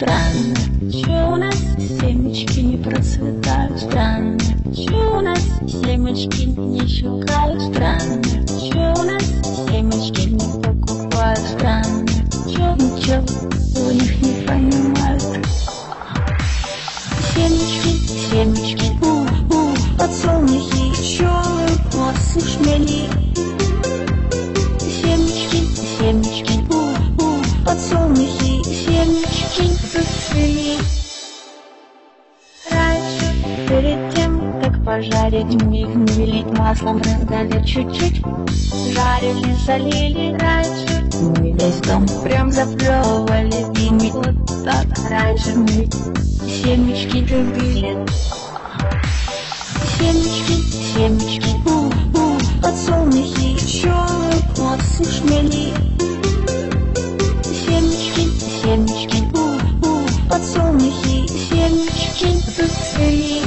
Странно, чё у нас семечки не процветают? Странно, чё у нас семечки не щелкают? Странно, чё у нас семечки не покупают? Странно, чё ничего у них не понимают. Семечки, семечки, подсолнухи, пчелы, осы, шмели. Семечки, семечки, подсолнухи, семечки зацвели. Раньше, перед тем, как пожарить, мигнули маслом, раздали чуть-чуть. Жарили, солили раньше, мы весь дом прям заплевывали ими. Вот так раньше мы семечки любили. Семечки, семечки, подсолнухи, пчелы, осы, шмели. Семечки, семечки, подсолнухи, семечки зацвели.